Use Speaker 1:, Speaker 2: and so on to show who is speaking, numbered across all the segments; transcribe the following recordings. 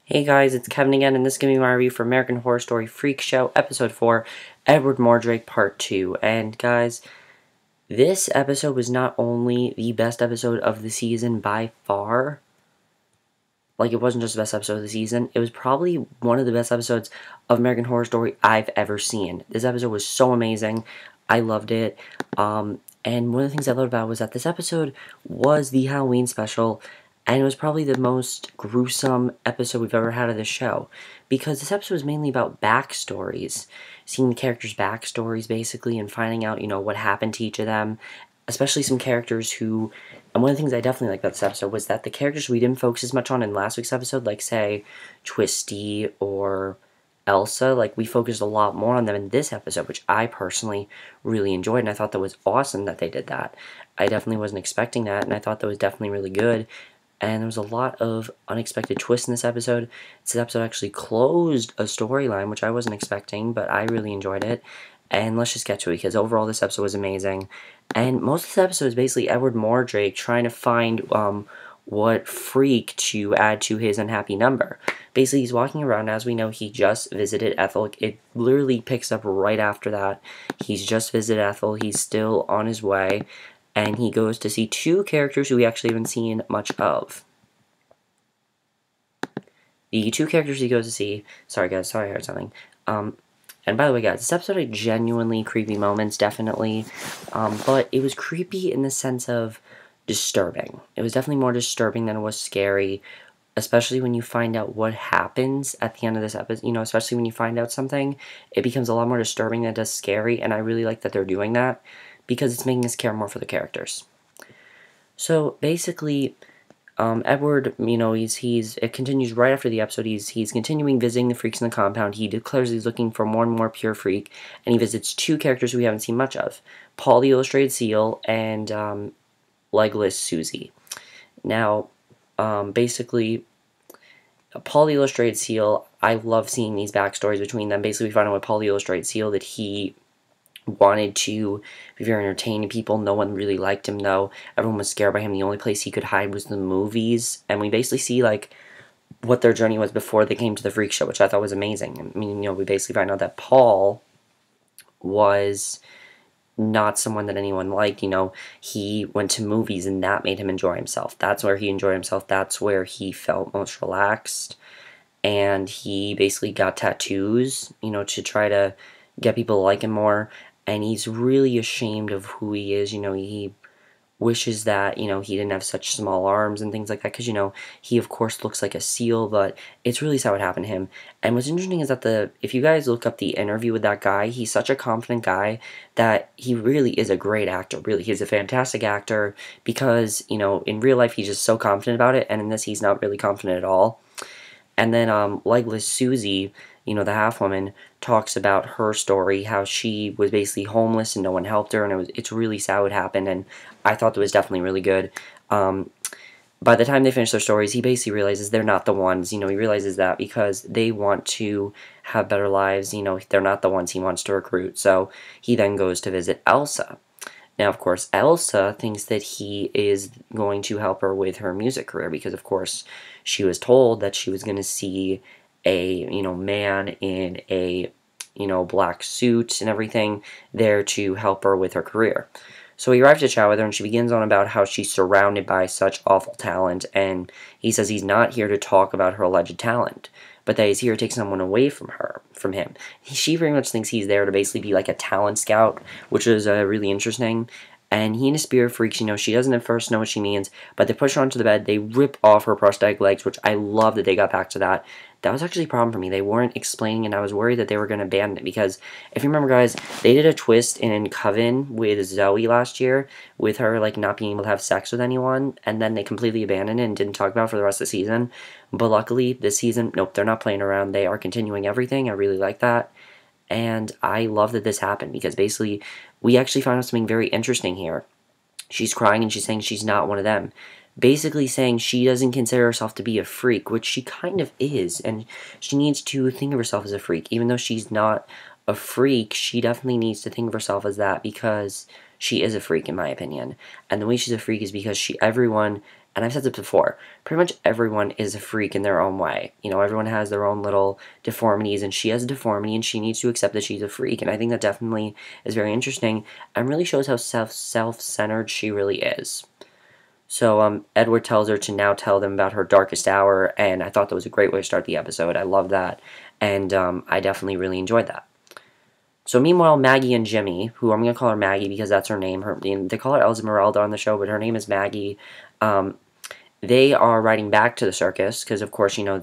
Speaker 1: Hey guys, it's Kevin again, and this is going to be my review for American Horror Story Freak Show, Episode 4, Edward Mordrake, Part 2. And guys, this episode was not only the best episode of the season by far, like it wasn't just the best episode of the season, it was probably one of the best episodes of American Horror Story I've ever seen. This episode was so amazing. I loved it. And one of the things I loved about it was that this episode was the Halloween special, and it was probably the most gruesome episode we've ever had of the show. Because this episode was mainly about backstories. Seeing the characters' backstories, basically, and finding out, what happened to each of them. Especially some characters who... And one of the things I definitely liked about this episode was that the characters we didn't focus as much on in last week's episode, like, say, Twisty or Elsa, like, we focused a lot more on them in this episode, which I personally really enjoyed, and I thought that was awesome that they did that. I definitely wasn't expecting that, and I thought that was definitely really good. And there was a lot of unexpected twists in this episode. This episode actually closed a storyline, which I wasn't expecting, but I really enjoyed it. And let's just get to it, because overall this episode was amazing. And most of this episode is basically Edward Mordrake trying to find what freak to add to his unhappy number. Basically, he's walking around. As we know, he just visited Ethel. It literally picks up right after that. He's just visited Ethel. He's still on his way. And he goes to see two characters who we actually haven't seen much of. The two characters he goes to see... Sorry, guys. Sorry I heard something. And by the way, guys, this episode had genuinely creepy moments, definitely. But it was creepy in the sense of disturbing. It was definitely more disturbing than it was scary. Especially when you find out what happens at the end of this episode. Especially when you find out something. It becomes a lot more disturbing than it does scary. And I really like that they're doing that, because it's making us care more for the characters. So basically, Edward, it continues right after the episode. He's continuing visiting the freaks in the compound. He declares he's looking for more and more pure freak, and he visits two characters we haven't seen much of: Paul the Illustrated Seal and Legless Susie. Now, basically, Paul the Illustrated Seal, I love seeing these backstories between them. Basically, we find out with Paul the Illustrated Seal that he wanted to be very entertaining people. No one really liked him, though. Everyone was scared by him. The only place he could hide was the movies. And we basically see, like, what their journey was before they came to the freak show, which I thought was amazing. I mean, we basically find out that Paul was not someone that anyone liked. He went to movies, and that made him enjoy himself. That's where he enjoyed himself. That's where he felt most relaxed. And he basically got tattoos, to try to get people to like him more. And he's really ashamed of who he is. He wishes that, he didn't have such small arms and things like that. Because, he, of course, looks like a seal. But it's really sad what happened to him. And what's interesting is that if you guys look up the interview with that guy, he's such a confident guy that he really is a great actor. Really, he's a fantastic actor. Because, in real life, he's just so confident about it. And in this, he's not really confident at all. And then Legless Susie, the half-woman, talks about her story, how she was basically homeless and no one helped her, and it's really sad what happened, and I thought that was definitely really good. By the time they finish their stories, he basically realizes they're not the ones. He realizes that because they want to have better lives, they're not the ones he wants to recruit. So he then goes to visit Elsa. Now, of course, Elsa thinks that he is going to help her with her music career because, of course, she was told that she was going to see a, man in a, black suit and everything there to help her with her career. So he arrives to chat with her, and she begins on about how she's surrounded by such awful talent, and he says he's not here to talk about her alleged talent, but that he's here to take someone away from him. She very much thinks he's there to basically be like a talent scout, which is really interesting. And he and his spirit freaks, she doesn't at first know what she means, but they push her onto the bed, they rip off her prosthetic legs, which I love that they got back to that. That was actually a problem for me. They weren't explaining, and I was worried that they were going to abandon it, because if you remember, guys, they did a twist in Coven with Zoe last year, with her, like, not being able to have sex with anyone, and then they completely abandoned it and didn't talk about it for the rest of the season. But luckily, this season, nope, they're not playing around. They are continuing everything. I really like that. And I love that this happened, because basically, we actually found out something very interesting here. She's crying and she's saying she's not one of them. Basically saying she doesn't consider herself to be a freak, which she kind of is, and she needs to think of herself as a freak. Even though she's not a freak, she definitely needs to think of herself as that, because she is a freak, in my opinion. And the way she's a freak is because everyone And I've said this before, pretty much everyone is a freak in their own way. You know, everyone has their own little deformities, and she has a deformity, and she needs to accept that she's a freak. And I think that definitely is very interesting, and really shows how self-centered she really is. So Edward tells her to now tell them about her darkest hour, and I thought that was a great way to start the episode. I love that, and I definitely really enjoyed that. So meanwhile, Maggie and Jimmy, who I'm going to call her Maggie because that's her name. They call her Elsa Meralda on the show, but her name is Maggie. They are riding back to the circus because, of course, you know,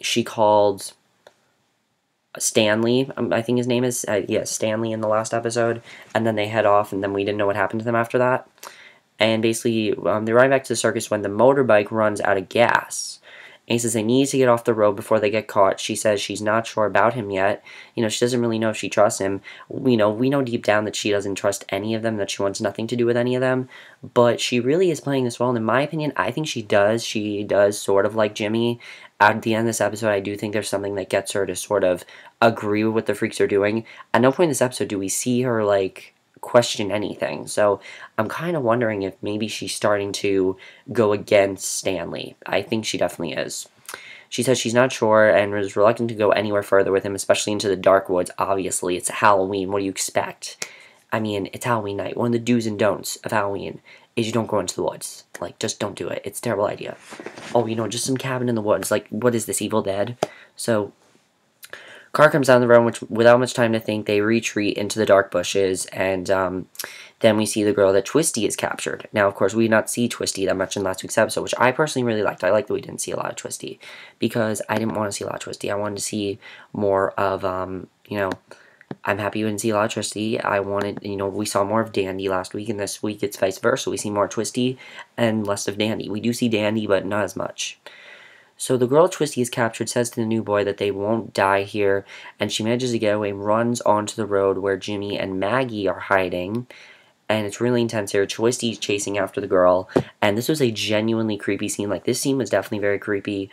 Speaker 1: she called Stanley, I think his name is, Stanley in the last episode, and then they head off, and then we didn't know what happened to them after that. And basically, they ride back to the circus when the motorbike runs out of gas. And he says they need to get off the road before they get caught. She says she's not sure about him yet. You know, she doesn't really know if she trusts him. We know deep down that she doesn't trust any of them, that she wants nothing to do with any of them. But she really is playing this well. And in my opinion, I think she does. She does sort of like Jimmy. At the end of this episode, I do think there's something that gets her to sort of agree with what the freaks are doing. At no point in this episode do we see her, like, question anything. So I'm kind of wondering if maybe she's starting to go against Stanley. I think she definitely is. She says she's not sure and is reluctant to go anywhere further with him, especially into the dark woods. Obviously, it's Halloween. What do you expect? I mean, it's Halloween night. One of the do's and don'ts of Halloween is you don't go into the woods. Like, just don't do it. It's a terrible idea. Oh, you know, just some cabin in the woods. Like, what is this, Evil Dead? So car comes down the road, which without much time to think, they retreat into the dark bushes, and then we see the girl that Twisty is captured. Now, of course, we did not see Twisty that much in last week's episode, which I personally really liked. I liked that we didn't see a lot of Twisty, because I didn't want to see a lot of Twisty. I wanted to see more of, you know, I'm happy we didn't see a lot of Twisty. I wanted, you know, we saw more of Dandy last week, and this week it's vice versa. We see more Twisty and less of Dandy. We do see Dandy, but not as much. So the girl Twisty is captured says to the new boy that they won't die here, and she manages to get away and runs onto the road where Jimmy and Maggie are hiding, and it's really intense here. Twisty's chasing after the girl, and this was a genuinely creepy scene. Like, this scene was definitely very creepy.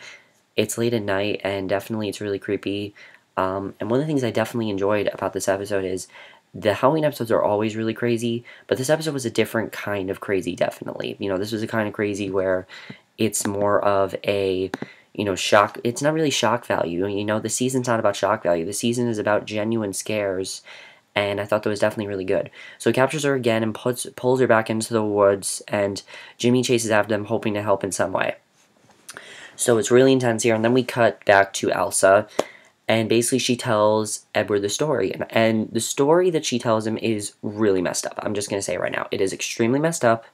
Speaker 1: It's late at night, and definitely it's really creepy. And one of the things I definitely enjoyed about this episode is the Halloween episodes are always really crazy, but this episode was a different kind of crazy, definitely. You know, this was a kind of crazy where it's more of a, you know, shock. It's not really shock value. You know, the season's not about shock value. The season is about genuine scares, and I thought that was definitely really good. So he captures her again and pulls her back into the woods, and Jimmy chases after them, hoping to help in some way. So it's really intense here, and then we cut back to Elsa, and basically she tells Edward the story, and the story that she tells him is really messed up. I'm just going to say it right now. It is extremely messed up.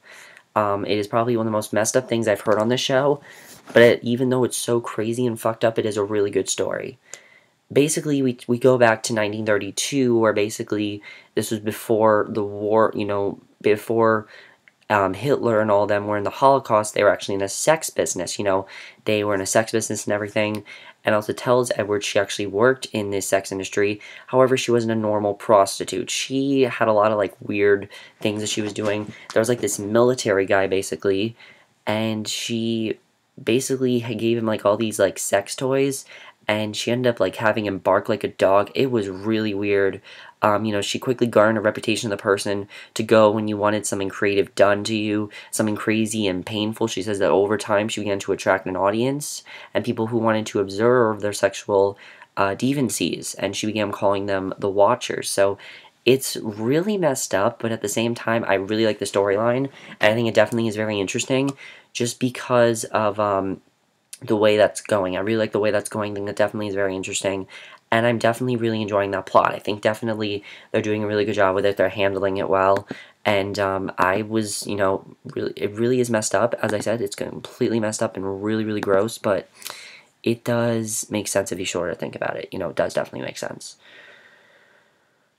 Speaker 1: It is probably one of the most messed up things I've heard on this show, but even though it's so crazy and fucked up, it is a really good story. Basically, we go back to 1932, where basically this was before the war, you know, before Hitler and all them were in the Holocaust. They were actually in a sex business, you know, they were in a sex business and everything. And Elsa tells Edward she actually worked in this sex industry. However, she wasn't a normal prostitute. She had a lot of, like, weird things that she was doing. There was, like, this military guy, basically, and she basically gave him, like, all these, like, sex toys, and she ended up, like, having him bark like a dog. It was really weird. You know, she quickly garnered a reputation of the person to go when you wanted something creative done to you, something crazy and painful. She says that over time she began to attract an audience and people who wanted to observe their sexual deviancies, and she began calling them the Watchers. So it's really messed up, but at the same time, I really like the storyline, and I think it definitely is very interesting just because of the way that's going. I really like the way that's going. I think that definitely is very interesting, and I'm definitely really enjoying that plot. I think definitely they're doing a really good job with it. They're handling it well, and I was, you know, it really is messed up. As I said, it's completely messed up and really, really gross, but it does make sense if you sort of think about it. You know, it does definitely make sense.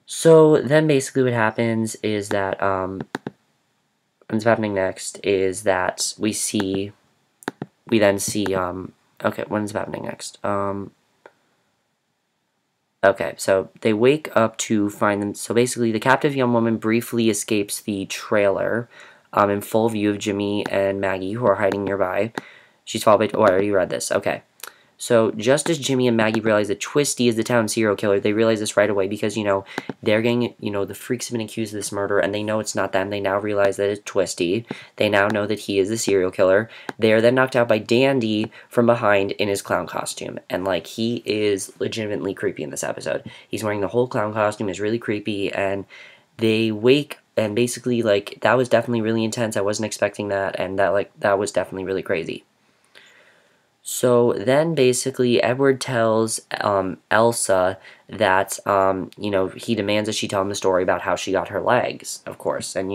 Speaker 1: So then basically what happens is that, what's happening next is that we then see, okay, what's happening next? Okay, so they wake up to find them. So basically, the captive young woman briefly escapes the trailer in full view of Jimmy and Maggie, who are hiding nearby. She's followed by... Oh, I already read this. Okay. So just as Jimmy and Maggie realize that Twisty is the town serial killer, they realize this right away because, they're getting, the freaks have been accused of this murder, and they know it's not them. They now realize that it's Twisty. They now know that he is the serial killer. They are then knocked out by Dandy from behind in his clown costume. And, he is legitimately creepy in this episode. He's wearing the whole clown costume. It's really creepy, and they wake, and basically, that was definitely really intense. I wasn't expecting that, and that was definitely really crazy. So then basically Edward tells Elsa that, he demands that she tell him the story about how she got her legs, of course. And,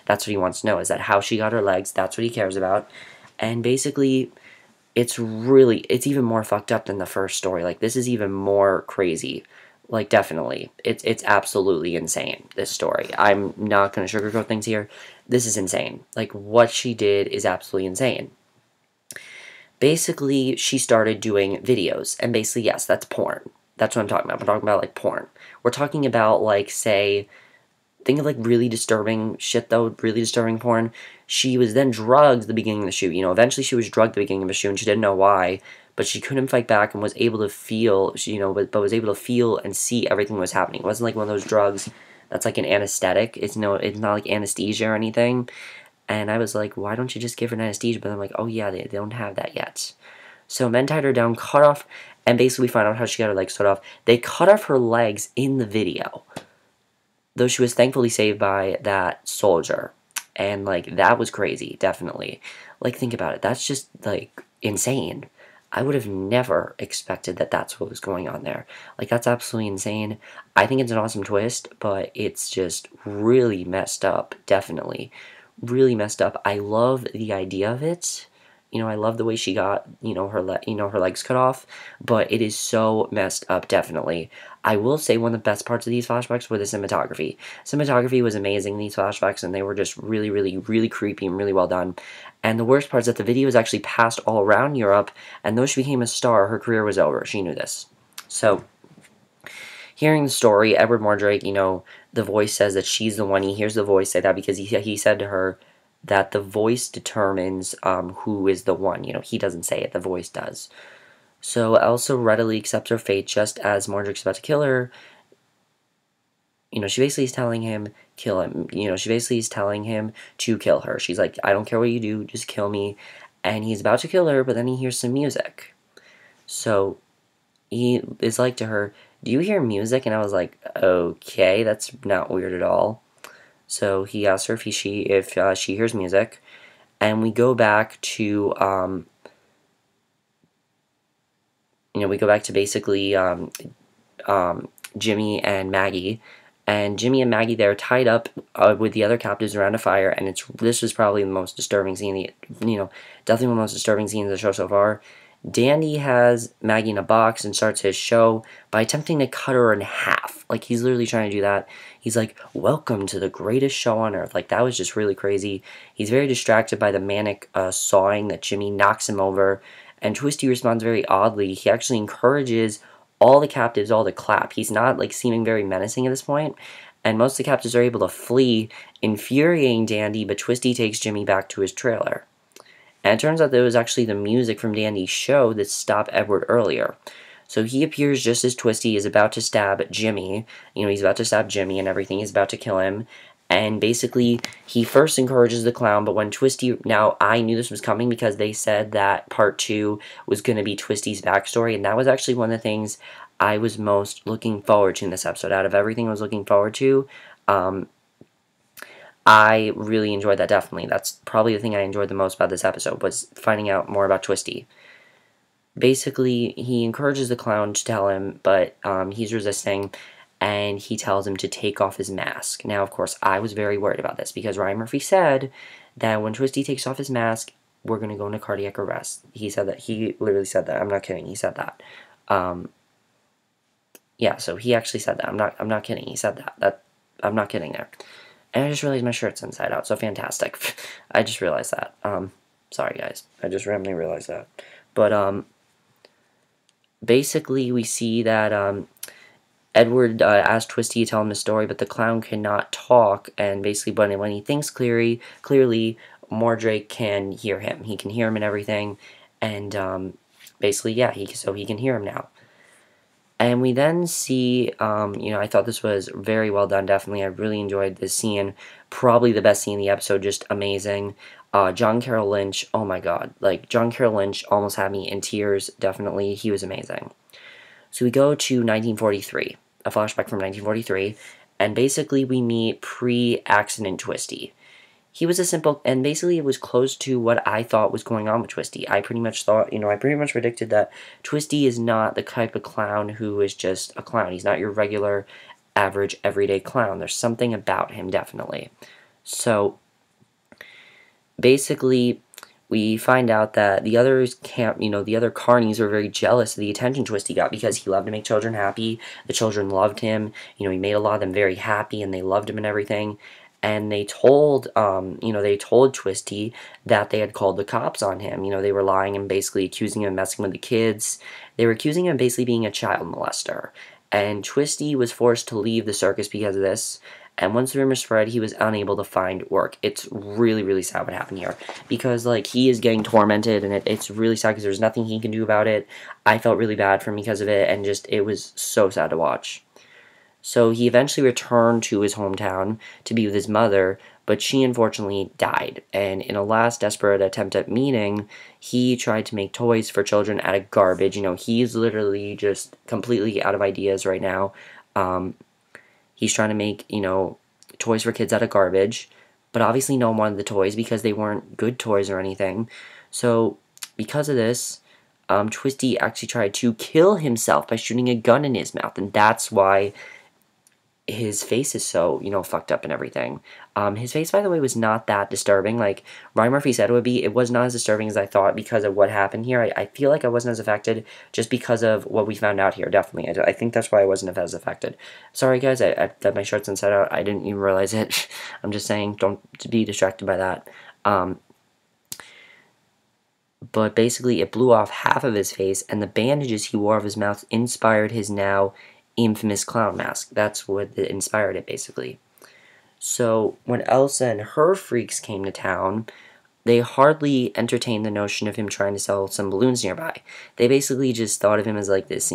Speaker 1: that's what he wants to know, is that how she got her legs. That's what he cares about. And basically, it's even more fucked up than the first story. This is even more crazy. Definitely. It's absolutely insane, this story. I'm not going to sugarcoat things here. This is insane. What she did is absolutely insane. Basically, she started doing videos, and basically, yes, that's porn. That's what I'm talking about. I'm talking about, porn. We're talking about, say, think of, really disturbing shit, though, really disturbing porn. She was then drugged at the beginning of the shoot. Eventually she was drugged at the beginning of the shoot, and she didn't know why, but she couldn't fight back and was able to feel, but was able to feel and see everything that was happening. It wasn't like one of those drugs that's like an anesthetic. It's not like anesthesia or anything. And I was like, why don't you just give her an anesthesia? But I'm like, oh yeah, they don't have that yet. So men tied her down, cut off, and basically we find out how she got her legs cut off. They cut off her legs in the video. Though she was thankfully saved by that soldier. And, that was crazy, definitely. Think about it. That's just, insane. I would have never expected that that's what was going on there. That's absolutely insane. I think it's an awesome twist, but it's just really messed up, definitely. Really messed up. I love the idea of it. I love the way she got, her legs cut off, but it is so messed up, definitely. I will say one of the best parts of these flashbacks were the cinematography. Cinematography was amazing in these flashbacks, and they were just really, really, really creepy and really well done. And the worst part is that the video was actually passed all around Europe, and though she became a star, her career was over. She knew this. So, hearing the story, Edward Mordrake, the voice says that she's the one. He hears the voice say that because he said to her that the voice determines who is the one. He doesn't say it, the voice does. So Elsa readily accepts her fate just as Mordrake's about to kill her. She basically is telling him, kill him. She basically is telling him to kill her. She's like, I don't care what you do, just kill me. And he's about to kill her, but then he hears some music. So he is like to her, do you hear music? And I was like, okay, that's not weird at all. So he asks her if she hears music, and we go back to we go back to basically Jimmy and Maggie, and Jimmy and Maggie, they're tied up with the other captives around a fire, and this was probably the most disturbing scene, definitely one of the most disturbing scenes of the show so far. Dandy has Maggie in a box and starts his show by attempting to cut her in half. He's literally trying to do that. He's like, welcome to the greatest show on earth. That was just really crazy. He's very distracted by the manic sawing that Jimmy knocks him over. And Twisty responds very oddly. He actually encourages all the captives all to clap. He's not, seeming very menacing at this point. And most of the captives are able to flee, infuriating Dandy, but Twisty takes Jimmy back to his trailer. And it turns out that it was actually the music from Dandy's show that stopped Edward earlier. So he appears just as Twisty is about to stab Jimmy. He's about to stab Jimmy and everything. He's about to kill him. And basically, he first encourages the clown, but when Twisty... Now, I knew this was coming because they said that part 2 was going to be Twisty's backstory, and that was actually one of the things I was most looking forward to in this episode. Out of everything I was looking forward to, I really enjoyed that, definitely. That's probably the thing I enjoyed the most about this episode, was finding out more about Twisty. Basically, he encourages the clown to tell him, but he's resisting, and he tells him to take off his mask. Now, of course, I was very worried about this, because Ryan Murphy said that when Twisty takes off his mask, we're going to go into cardiac arrest. He said that. He literally said that. I'm not kidding. He said that. Yeah, so he actually said that. I'm not kidding. He said that. I'm not kidding there. And I just realized my shirt's inside out, so fantastic. I just realized that. Sorry, guys. I just randomly realized that. But, basically, we see that, Edward asked Twisty to tell him the story, but the clown cannot talk, and basically, when he thinks clearly, Mordrake can hear him. He can hear him and everything, and, basically, yeah, so he can hear him now. And we then see, I thought this was very well done, definitely. I really enjoyed this scene. Probably the best scene in the episode, just amazing. John Carroll Lynch, oh my god. Like, John Carroll Lynch almost had me in tears, definitely. He was amazing. So we go to 1943, a flashback from 1943, and basically we meet pre-accident Twisty. He was a simple, and basically it was close to what I thought was going on with Twisty. I pretty much predicted that Twisty is not the type of clown who is just a clown. He's not your regular, average, everyday clown. There's something about him, definitely. So, basically, we find out that the other carnies were very jealous of the attention Twisty got because he loved to make children happy. The children loved him. He made a lot of them very happy, and they loved him and everything. And they told Twisty that they had called the cops on him. They were lying and basically accusing him of messing with the kids. They were accusing him of basically being a child molester. And Twisty was forced to leave the circus because of this. And once the rumor spread, he was unable to find work. It's really, really sad what happened here. Because, he is getting tormented, and it's really sad because there's nothing he can do about it. I felt really bad for him because of it, and just, it was so sad to watch. So he eventually returned to his hometown to be with his mother, but she unfortunately died. And in a last desperate attempt at meeting, he tried to make toys for children out of garbage. He's literally just completely out of ideas right now. He's trying to make, toys for kids out of garbage, but obviously no one wanted the toys because they weren't good toys or anything. So because of this, Twisty actually tried to kill himself by shooting a gun in his mouth, and that's why his face is so, fucked up and everything. His face, by the way, was not that disturbing. Like Ryan Murphy said it would be. It was not as disturbing as I thought because of what happened here. I feel like I wasn't as affected just because of what we found out here, definitely. I think that's why I wasn't as affected. Sorry, guys, that my shirt's inside out. I didn't even realize it. I'm just saying, don't be distracted by that. But basically, it blew off half of his face, and the bandages he wore of his mouth inspired his now infamous clown mask. That's what inspired it, basically. So when Elsa and her freaks came to town, they hardly entertained the notion of him trying to sell some balloons nearby. They basically just thought of him as this,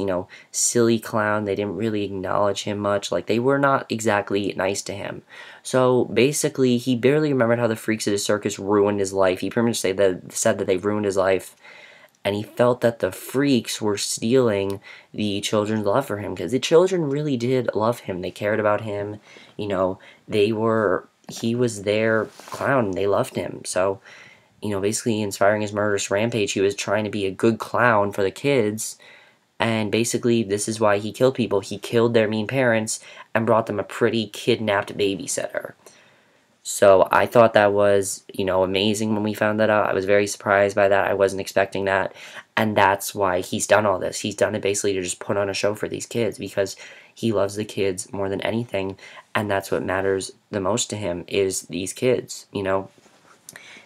Speaker 1: silly clown. They didn't really acknowledge him much. They were not exactly nice to him. So basically, he barely remembered how the freaks at his circus ruined his life. He pretty much said that they ruined his life. And he felt that the freaks were stealing the children's love for him, because the children really did love him. They cared about him. He was their clown. They loved him. So, basically inspiring his murderous rampage, he was trying to be a good clown for the kids. And basically, this is why he killed people. He killed their mean parents and brought them a pretty kidnapped babysitter. So I thought that was, amazing when we found that out. I was very surprised by that. I wasn't expecting that. And that's why he's done all this. He's done it basically to just put on a show for these kids because he loves the kids more than anything. And that's what matters the most to him is these kids,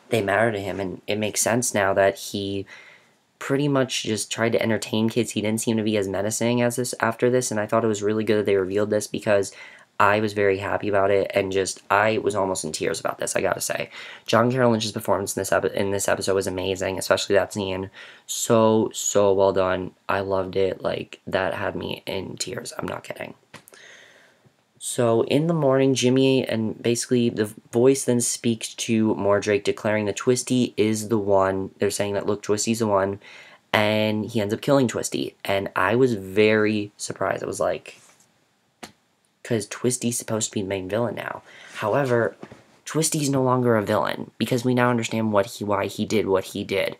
Speaker 1: They matter to him. And it makes sense now that he pretty much just tried to entertain kids. He didn't seem to be as menacing as this after this. And I thought it was really good that they revealed this because I was very happy about it, and I was almost in tears about this, I gotta say. John Carroll Lynch's performance in this episode was amazing, especially that scene. So well done. I loved it. That had me in tears. I'm not kidding. So, in the morning, Jimmy and basically the voice then speaks to Mordrake, declaring that Twisty is the one. They're saying that, look, Twisty's the one, and he ends up killing Twisty. And I was very surprised. I was like, because Twisty's supposed to be the main villain now. However, Twisty's no longer a villain, because we now understand why he did what he did.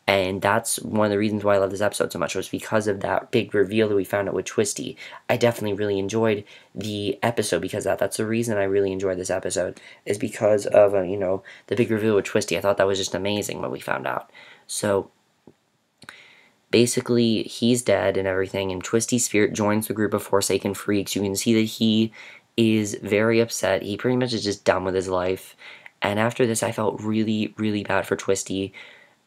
Speaker 1: And that's one of the reasons why I love this episode so much, was because of that big reveal that we found out with Twisty. I definitely really enjoyed the episode because of that. That's the reason I really enjoyed this episode, is because of, the big reveal with Twisty. I thought that was just amazing when we found out. So basically, he's dead and everything, and Twisty's spirit joins the group of Forsaken Freaks. You can see that he is very upset. He pretty much is just done with his life. And after this, I felt really, really bad for Twisty.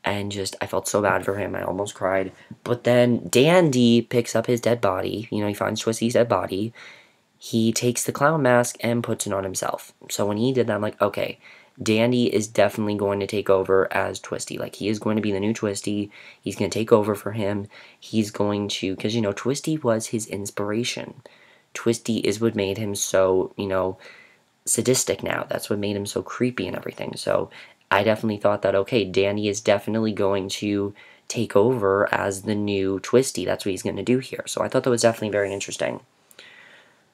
Speaker 1: And I felt so bad for him. I almost cried. But then Dandy picks up his dead body. He finds Twisty's dead body. He takes the clown mask and puts it on himself. So when he did that, I'm like, okay, Danny is definitely going to take over as Twisty. Like, he is going to be the new Twisty. He's going to take over for him. He's going to, because, you know, Twisty was his inspiration. Twisty is what made him so, you know, sadistic now. That's what made him so creepy and everything. So I definitely thought that, okay, Danny is definitely going to take over as the new Twisty. That's what he's going to do here. So I thought that was definitely very interesting.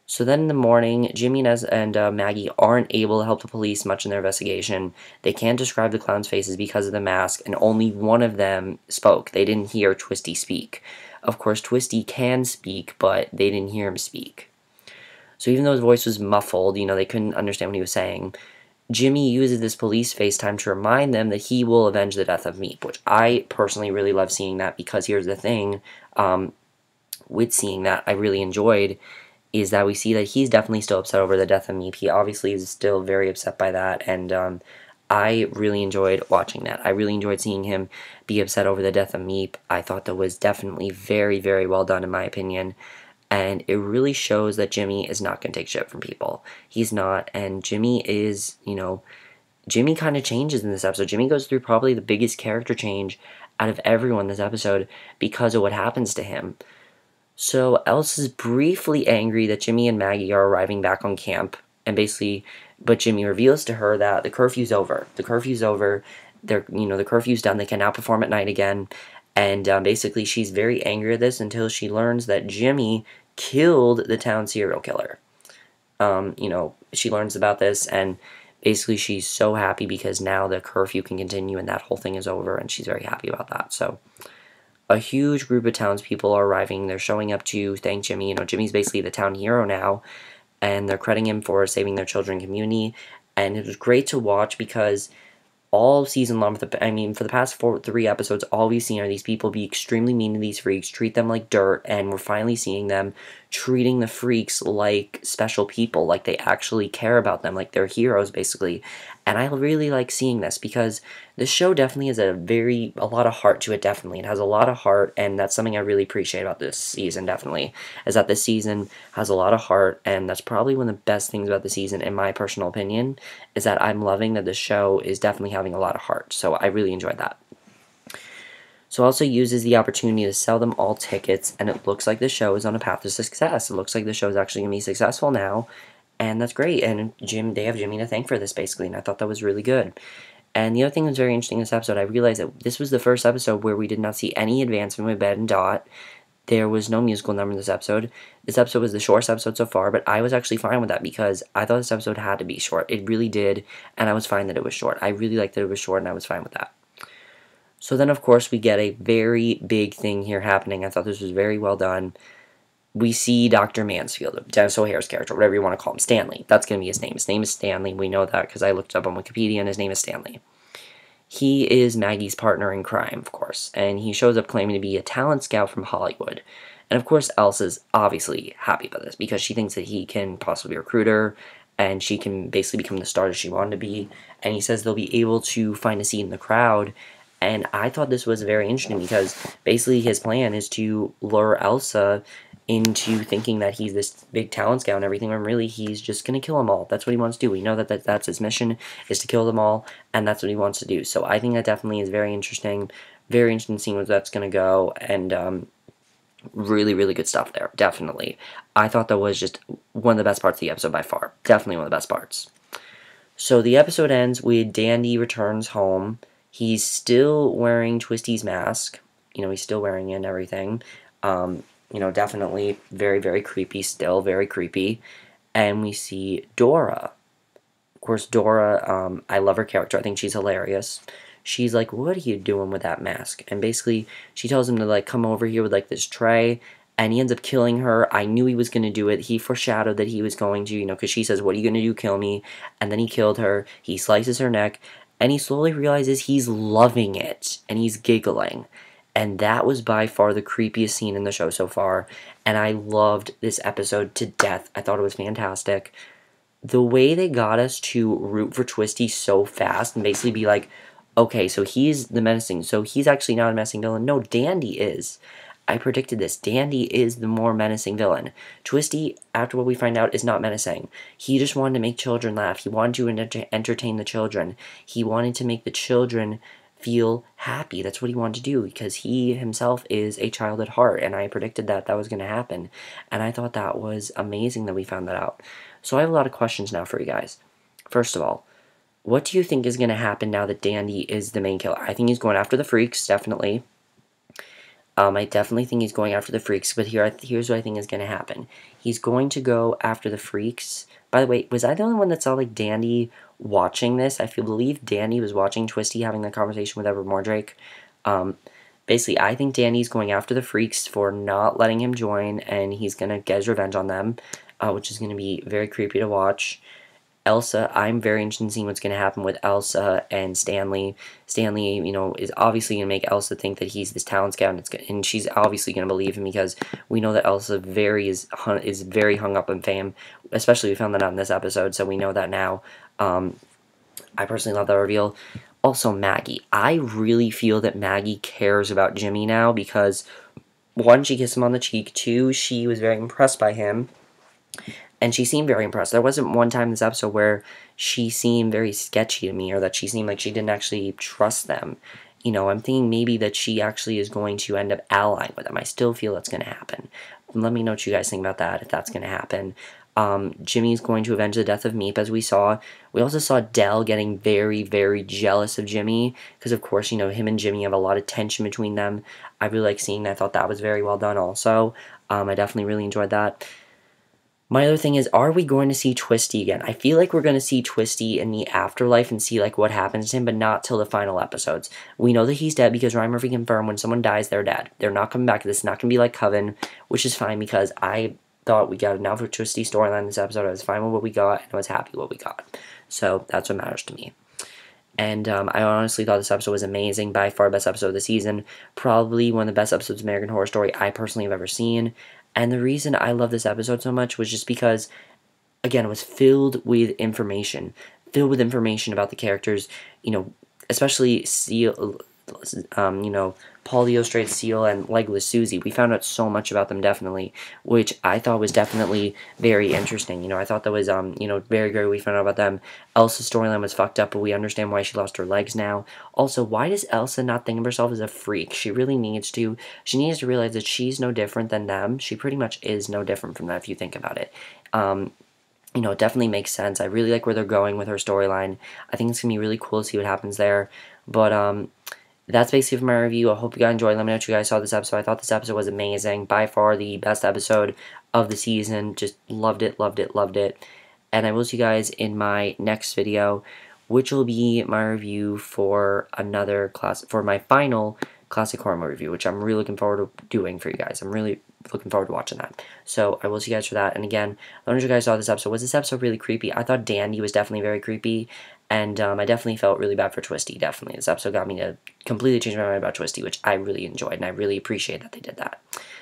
Speaker 1: So then in the morning, Jimmy and Maggie aren't able to help the police much in their investigation. They can't describe the clown's faces because of the mask, and only one of them spoke. They didn't hear Twisty speak. Of course, Twisty can speak, but they didn't hear him speak. So even though his voice was muffled, you know, they couldn't understand what he was saying, Jimmy uses this police FaceTime to remind them that he will avenge the death of Meep, which I personally really love seeing that, because here's the thing, with seeing that, I really enjoyed, is that we see that he's definitely still upset over the death of Meep. He obviously is still very upset by that, and I really enjoyed watching that. I really enjoyed seeing him be upset over the death of Meep. I thought that was definitely very, very well done in my opinion. And it really shows that Jimmy is not going to take shit from people. He's not, and Jimmy is, you know, Jimmy kind of changes in this episode. Jimmy goes through probably the biggest character change out of everyone this episode because of what happens to him. So Elsa's briefly angry that Jimmy and Maggie are arriving back on camp, and basically, but Jimmy reveals to her that the curfew's over. The curfew's over. The curfew's done. They can now perform at night again. And basically, she's very angry at this until she learns that Jimmy killed the town serial killer. She learns about this, and basically she's so happy because now the curfew can continue and that whole thing is over, and she's very happy about that. So a huge group of townspeople are arriving. They're showing up to thank Jimmy. You know, Jimmy's basically the town hero now, and they're crediting him for saving their children and community. And it was great to watch because all season long, for the past 3 episodes, all we've seen are these people be extremely mean to these freaks, treat them like dirt, and we're finally seeing them treating the freaks like special people, like they actually care about them, like they're heroes, basically. And I really like seeing this because this show definitely has a lot of heart to it, definitely. It has a lot of heart, and that's something I really appreciate about this season, definitely, is that this season has a lot of heart, and that's probably one of the best things about the season, in my personal opinion, is that I'm loving that the show is definitely having a lot of heart, so I really enjoyed that. So also uses the opportunity to sell them all tickets, and it looks like the show is on a path to success. It looks like the show is actually going to be successful now, and that's great, and they have Jimmy to thank for this, basically, and I thought that was really good. And the other thing that was very interesting in this episode, I realized that this was the first episode where we did not see any advancement with Ben and Dot. There was no musical number in this episode. This episode was the shortest episode so far, but I was actually fine with that because I thought this episode had to be short. It really did, and I was fine that it was short. I really liked that it was short, and I was fine with that. So then, of course, we get a very big thing here happening. I thought this was very well done. We see Dr. Mansfield, Dennis O'Hare's character, whatever you want to call him, Stanley. That's going to be his name. His name is Stanley. We know that because I looked it up on Wikipedia, and his name is Stanley. He is Maggie's partner in crime, of course, and he shows up claiming to be a talent scout from Hollywood. And of course, Elsa's obviously happy about this because she thinks that he can possibly recruit her, and she can basically become the star that she wanted to be. And he says they'll be able to find a seat in the crowd. And I thought this was very interesting because basically his plan is to lure Elsa into thinking that he's this big talent scout and everything, when really he's just going to kill them all. That's what he wants to do. We know that that's his mission, is to kill them all, and that's what he wants to do. So I think that definitely is very interesting seeing where that's going to go, and really, really good stuff there, definitely. I thought that was just one of the best parts of the episode by far. Definitely one of the best parts. So the episode ends with Dandy returns home. He's still wearing Twisty's mask. You know, he's still wearing it and everything. Definitely very, very creepy, still very creepy. And we see Dora. Of course, Dora, I love her character. I think she's hilarious. She's like, what are you doing with that mask? And basically, she tells him to, like, come over here with, like, this tray. And he ends up killing her. I knew he was going to do it. He foreshadowed that he was going to, because she says, what are you going to do, kill me? And then he killed her. He slices her neck. And he slowly realizes he's loving it. And he's giggling. And that was by far the creepiest scene in the show so far. And I loved this episode to death. I thought it was fantastic. The way they got us to root for Twisty so fast and basically be like, okay, so he's the menacing. So he's actually not a menacing villain. No, Dandy is. I predicted this. Dandy is the more menacing villain. Twisty, after what we find out, is not menacing. He just wanted to make children laugh. He wanted to entertain the children. He wanted to make the children feel happy. That's what he wanted to do, because he himself is a child at heart, and I predicted that was going to happen. And I thought that was amazing that we found that out. So I have a lot of questions now for you guys. First of all, what do you think is going to happen now that Dandy is the main killer? I think he's going after the freaks, definitely. I definitely think he's going after the freaks, but here's what I think is going to happen. He's going to go after the freaks. By the way, was I the only one that saw, like, Dandy watching this? I believe Dandy was watching Twisty having that conversation with Mordrake. Basically, I think Dandy's going after the freaks for not letting him join, and he's going to get his revenge on them, which is going to be very creepy to watch. Elsa, I'm very interested in seeing what's going to happen with Elsa and Stanley. Stanley, you know, is obviously going to make Elsa think that he's this talent scout, and she's obviously going to believe him, because we know that Elsa is very hung up on fame, especially we found that out in this episode, so we know that now. I personally love that reveal. Also, Maggie. I really feel that Maggie cares about Jimmy now, because, one, she kissed him on the cheek, two, she was very impressed by him. And she seemed very impressed. There wasn't one time in this episode where she seemed very sketchy to me, or that she seemed like she didn't actually trust them. You know, I'm thinking maybe that she actually is going to end up allying with them. I still feel that's going to happen. Let me know what you guys think about that, if that's going to happen. Jimmy's going to avenge the death of Meep, as we saw. We also saw Del getting very, very jealous of Jimmy, because, of course, you know, him and Jimmy have a lot of tension between them. I really like seeing that. I thought that was very well done also. I definitely really enjoyed that. My other thing is, are we going to see Twisty again? I feel like we're going to see Twisty in the afterlife and see, like, what happens to him, but not till the final episodes. We know that he's dead because Ryan Murphy confirmed when someone dies, they're dead. They're not coming back. This is not going to be like Coven, which is fine, because I thought we got enough of Twisty storyline this episode. I was fine with what we got, and I was happy with what we got. So that's what matters to me. And I honestly thought this episode was amazing. By far best episode of the season. Probably one of the best episodes of American Horror Story I personally have ever seen. And the reason I love this episode so much was just because, again, it was filled with information. Filled with information about the characters, you know, especially Seal, you know, Paul the Illustrated Seal and Legless Susie. We found out so much about them, definitely, which I thought was definitely very interesting. You know, I thought that was, you know, very great. We found out about them. Elsa's storyline was fucked up, but we understand why she lost her legs now. Also, why does Elsa not think of herself as a freak? She really needs to. She needs to realize that she's no different than them. She pretty much is no different from that, if you think about it. You know, it definitely makes sense. I really like where they're going with her storyline. I think it's going to be really cool to see what happens there. But, that's basically for my review. I hope you guys enjoyed. Let me know what you guys saw this episode. I thought this episode was amazing. By far the best episode of the season. Just loved it, loved it, loved it. And I will see you guys in my next video, which will be my review for for my final classic horror movie review, which I'm really looking forward to doing for you guys. I'm really looking forward to watching that. So I will see you guys for that. And again, let me know what you guys saw this episode. Was this episode really creepy? I thought Dandy was definitely very creepy. And I definitely felt really bad for Twisty, definitely. This episode got me to completely change my mind about Twisty, which I really enjoyed, and I really appreciate that they did that.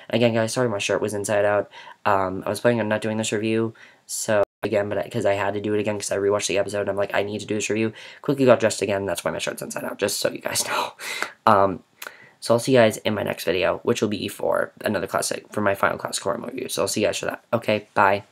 Speaker 1: And again, guys, sorry my shirt was inside out. I was planning on not doing this review, so again, but because I had to do it again because I rewatched the episode, and I'm like, I need to do this review. Quickly got dressed again, and that's why my shirt's inside out, just so you guys know. So I'll see you guys in my next video, which will be for another classic, for my final classic horror movie review. So I'll see you guys for that. Okay, bye.